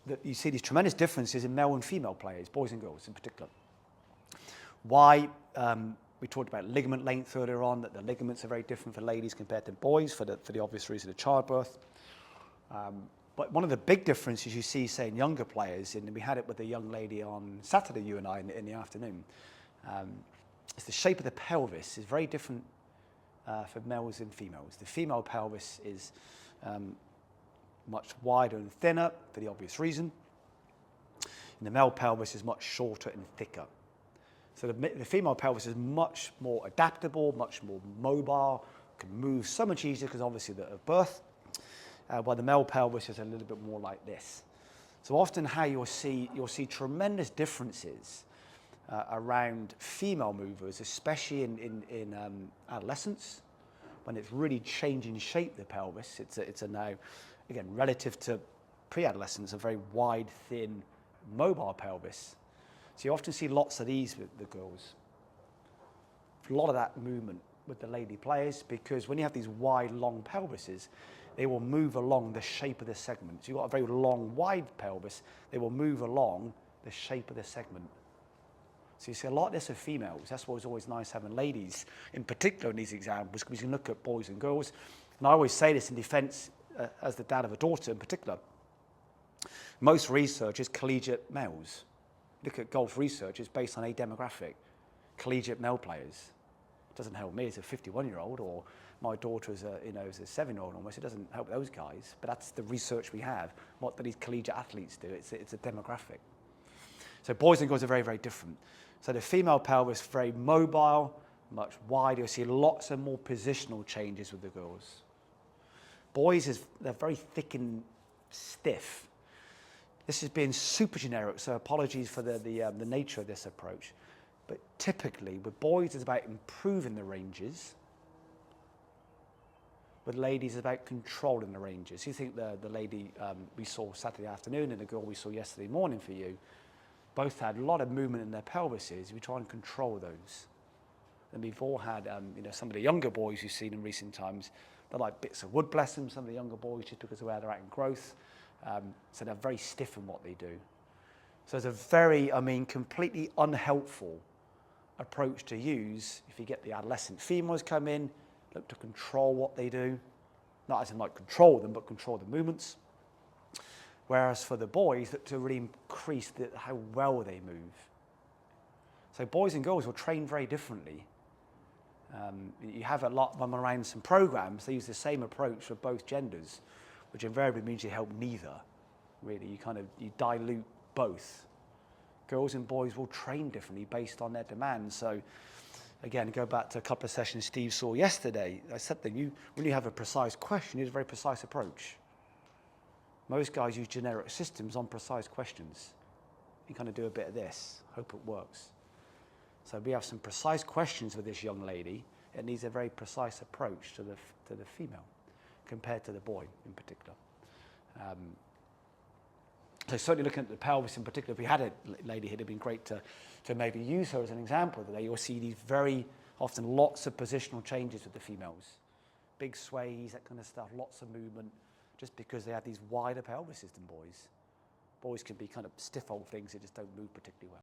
that you see these tremendous differences in male and female players, boys and girls in particular. Why? We talked about ligament length earlier on, that the ligaments are very different for ladies compared to boys for the obvious reason of childbirth. But one of the big differences you see, say, in younger players, and we had it with a young lady on Saturday, you and I, in the afternoon, is the shape of the pelvis is very different for males and females. The female pelvis is much wider and thinner for the obvious reason. And the male pelvis is much shorter and thicker. So the female pelvis is much more adaptable, much more mobile, can move so much easier because obviously of birth, while the male pelvis is a little bit more like this. So often how you'll see tremendous differences around female movers, especially in adolescence, when it's really changing shape, the pelvis. It's a now, again, relative to pre-adolescence, a very wide, thin, mobile pelvis. So you often see lots of these with the girls. A lot of that movement with the lady players, because when you have these wide, long pelvises, they will move along the shape of the segment. So you've got a very long, wide pelvis, they will move along the shape of the segment. So you see a lot of this with females. That's why it's always nice having ladies, in particular in these examples, because you can look at boys and girls. And I always say this in defense, as the dad of a daughter in particular. Most research is collegiate males. Look at golf research, it's based on a demographic, collegiate male players. It doesn't help me as a 51-year-old, or my daughter as a 7-year-old almost. It doesn't help those guys, but that's the research we have. What do these collegiate athletes do? It's a demographic. So boys and girls are very, very different. So the female pelvis is very mobile, much wider. You'll see lots of more positional changes with the girls. Boys, they're very thick and stiff. This is being super generic, so apologies for the nature of this approach. But typically, with boys, it's about improving the ranges. With ladies, it's about controlling the ranges. You think the lady we saw Saturday afternoon and the girl we saw yesterday morning for you, both had a lot of movement in their pelvises. We try and control those. And we've all had, some of the younger boys you've seen in recent times, they're like bits of wood, bless them, some of the younger boys, just because of where they're at in growth. So they're very stiff in what they do. So it's a very, completely unhelpful approach to use if you get the adolescent females come in, look to control what they do. Not as in like control them, but control the movements. Whereas for the boys, look to really increase how well they move. So boys and girls will train very differently. You have a lot of them around some programs, they use the same approach for both genders, which invariably means you help neither, really. You dilute both. Girls and boys will train differently based on their demands. So again, go back to a couple of sessions Steve saw yesterday. I said that when you have a precise question, you use a very precise approach. Most guys use generic systems on precise questions. You kind of do a bit of this, hope it works. So we have some precise questions with this young lady. It needs a very precise approach to the female compared to the boy in particular. So certainly looking at the pelvis in particular, if we had a lady here, it'd been great to maybe use her as an example today. You'll see these very often lots of positional changes with the females. Big sways, that kind of stuff, lots of movement, just because they have these wider pelvises than boys. Boys can be kind of stiff old things that just don't move particularly well.